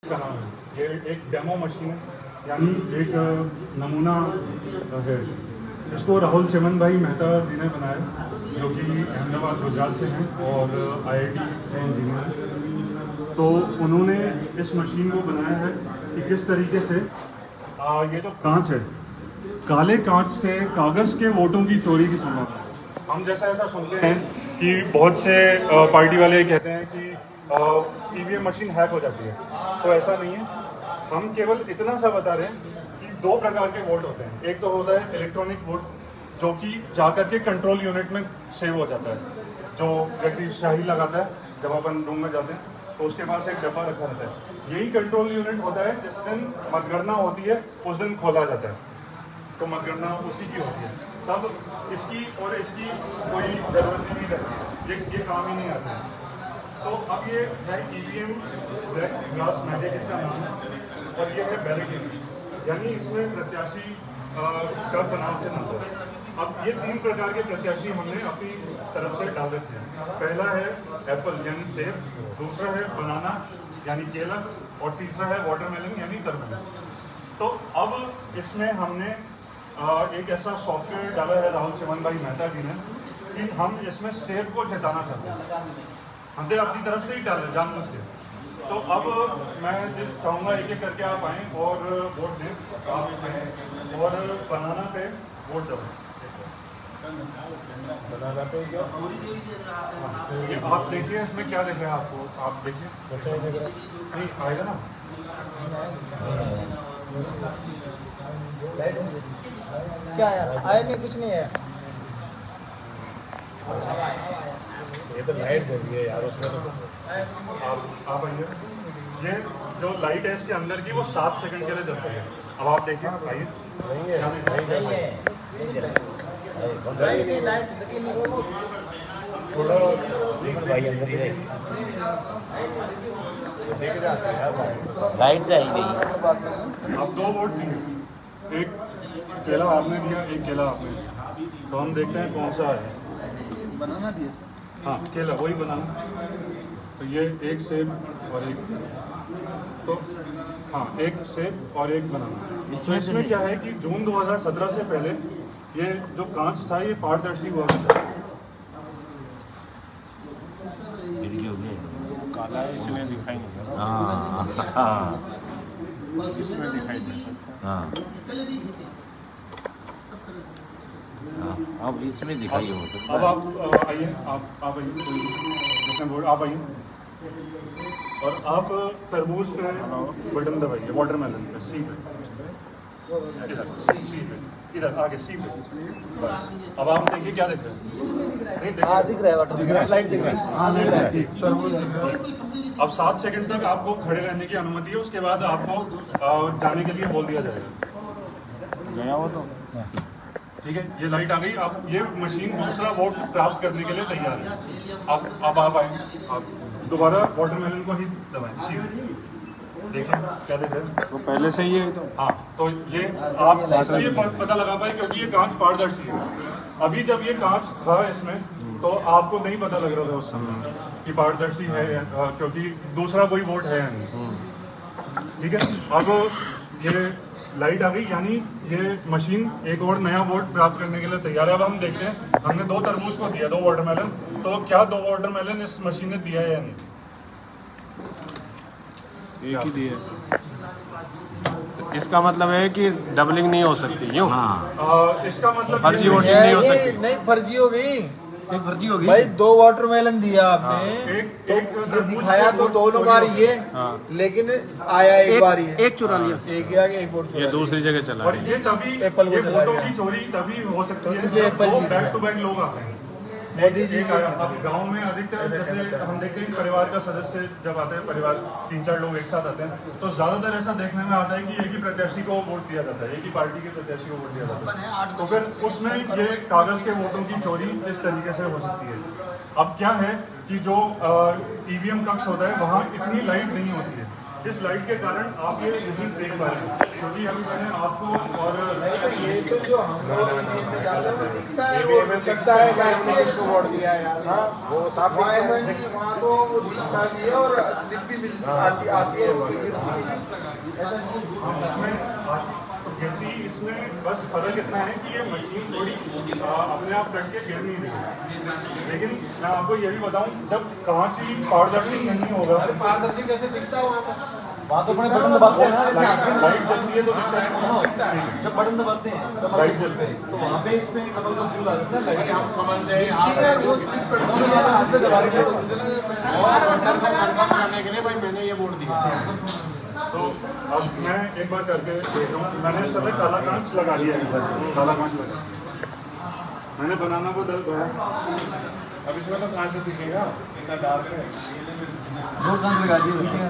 का नाम है। ये एक डेमो मशीन है, यानी एक नमूना है। इसको राहुल चमन भाई मेहता जी ने बनाया, जो कि अहमदाबाद गुजरात से हैं और IIT से इंजीनियर हैं। तो उन्होंने इस मशीन को बनाया है कि किस तरीके से ये जो कांच है, काले कांच से कागज़ के वोटों की चोरी की संभावना है। हम जैसा ऐसा सुनते हैं कि बहुत से पार्टी वाले कहते हैं कि EVM मशीन हैक हो जाती है, तो ऐसा नहीं है। हम केवल इतना सा बता रहे हैं कि दो प्रकार के वोट होते हैं। एक तो होता है इलेक्ट्रॉनिक वोट, जो कि जाकर के कंट्रोल यूनिट में सेव हो जाता है। जो व्यक्ति शाही लगाता है जब अपन रूम में जाते हैं तो उसके पास एक डब्बा रखा रहता है। यही कंट्रोल यूनिट होता है जिस दिन मतगणना होती है उस दिन खोला जाता है, तो मतगणना उसी की होती है। तब इसकी और इसकी कोई जरूरत ही नहीं रहती है, ये काम ही नहीं आता है। तो अब ये है EVM ब्लैक ग्लास मैजिक इसका नाम है, और ये है बैलेट, यानी इसमें प्रत्याशी का चुनाव चिन्ह होता है। अब ये 3 प्रकार के प्रत्याशी हमने अपनी तरफ से डाल रखे हैं। पहला है एप्पल यानी सेब, दूसरा है बनाना यानी केला, और तीसरा है वाटरमेलन यानी तरबूज। तो अब इसमें हमने एक ऐसा सॉफ्टवेयर डाला है राहुल चमन भाई मेहता जी ने कि हम इसमें सेब को जिताना चाहते हैं। हमने अपनी तरफ से ही डाला जानबूझ के। तो अब मैं चाहूँगा एक एक करके आप आएँ और वोट दें। आप आएँ और बनाना पे वोट दो। बनाना पे ये आप देखिए इसमें क्या दिख रहा है आपको, आप देखिए। नहीं आएगा ना, क्या यार आया नहीं, कुछ नहीं है। ये तो लाइट जल रही है यार उसमें। तो आप आइए। ये जो लाइट है इसके अंदर की वो 7 सेकंड के लिए जलती है। अब आप देखिए, आइए। नहीं लाइट जगी नहीं, थोड़ा भाई अंदर ही देख जाते हैं। लाइट जा ही नहीं। अब 2 वोट दिए, एक केला आपने दिया, एक केला आपने दिया। तो हम देखते हैं कौन सा है। बनाना दिया। हाँ केला, वही बनाना। तो ये एक सेब और एक, तो हाँ एक सेब और एक बनाना। तो इसमें क्या है कि जून 2017 से पहले ये जो कांच था ये पारदर्शी हुआ करता था। काला है इसलिए दिखाई नहीं दे रहा। हाँ इसमें दिखाई दे सकता हाँ अब इसमें दिखाई हो सकता अब है। आप आइए, आप आइए, जिसने बोल आप आइए और आप तरबूज पे बटन दबाइए, वाटरमेलन पे सी पे, इधर सी पे, इधर आगे सी पे। बस अब आप देखिए क्या दिख रहा है। नहीं हाँ दिख रहा है, वाटर दिख रहा है, लाइट दिख रहा है। ठीक, तरबूज दिख रहा है। अब 7 सेकंड तक आपको खड़े रहने की अनुमति है, उसके बाद आपको जाने के लिए बोल दिया जाएगा। गया वो तो। ठीक है, ये लाइट आ गई। अब ये मशीन दूसरा वोट प्राप्त करने के लिए तैयार है। अब आप आएंगे, आप दोबारा वाटरमेलन को ही दबाएं, सी देखिए क्या देख रहे हैं। वो पहले से ही है तो। हाँ, तो ये आप इसलिए पता लगा पाए क्योंकि ये कांच पारदर्शी है। अभी जब ये कांच था इसमें तो आपको नहीं पता लग रहा था उस समय कि पारदर्शी है, क्योंकि दूसरा कोई वोट है नहीं। ठीक है, अब ये लाइट आ गई, यानी ये मशीन एक और नया वोट प्राप्त करने के लिए तैयार है। अब हम देखते हैं, हमने 2 तरबूज को दिया, 2 वाटरमेलन, तो क्या 2 वाटरमेलन इस मशीन ने दिया है या नहीं? एक ही दिए। इसका मतलब है कि डबलिंग नहीं हो सकती यूँ। हाँ इसका मतलब फर्जी ये वोटिंग नहीं हो सकती। नहीं फर्जी हो गई, एक फर्जी हो भाई 2 वाटरमेलन दिया आपने। एक तो तरबूज दिखाया को तो वोट दोनों चोरी बार हो ये, हाँ। लेकिन आया एक बार ही, एक चुरा लिया। एक ही आ गया, एक वोट चुरा ये लिया। दूसरी जगह चला और है। ये तभी एप्पल को ये चला वोटों गया। की चोरी तभी हो सकती तो है इसलिए जब एप्पल 2 जीत बैक गया। टू बैक लोग आते हैं। मोदी जी अब गांव में अधिकतर जैसे हम देखते हैं परिवार का सदस्य जब आता है, परिवार 3-4 लोग एक साथ आते हैं, तो ज्यादातर ऐसा देखने में आता है कि एक ही प्रत्याशी को वोट दिया जाता है, एक ही पार्टी के प्रत्याशी को वोट दिया जाता है। तो फिर उसमें ये कागज के वोटों की चोरी इस तरीके से हो सकती है। अब क्या है कि जो EVM कक्ष होता है वहाँ इतनी लाइट नहीं होती है। इस लाइट के कारण आप ये नहीं देख पा रहे हैं, क्योंकि अभी मैंने आपको और ये तो जो हम लोग EVM में जाते हैं वो दिखता है, EVM में दिखता है कि हमने किसको वोट दिया है यार। हाँ, वो साफ वहाँ ऐसा नहीं, वहाँ को दिखता भी है और स्लिप भी आती है उससे गिरती है। ऐसा नहीं इसमें गिरती इसमें बस फर्क इतना है कि ये मशीन थोड़ी अपने आप कट के गिर नहीं रही है। लेकिन मैं आपको ये भी बताऊं, जब कांच ही पारदर्शी नहीं होगा, पारदर्शी कैसे दिखता है वहाँ तो अपने बटन दबाते हैं ना, ऐसे आगे लाइट जलती है तो दिखता है। जब बटन दबाते हैं तब लाइट जलते हैं। तो वहाँ पे इसमें कमल का फ्यूल आ जाता है लाइट हम कमल दे ठीक है, जो स्लिप करती है हाथ पे दबा के करने के लिए भाई मैंने ये बोर्ड दिया। तो अब मैं एक बार करके देख रहा हूँ। मैंने इस तरह काला कांच लगा लिया है, काला कांच लगा, मैंने बनाना को दल है। अब इसमें तो कहाँ से दिखेगा इतना डार्क है। दो कांच लगा दिए।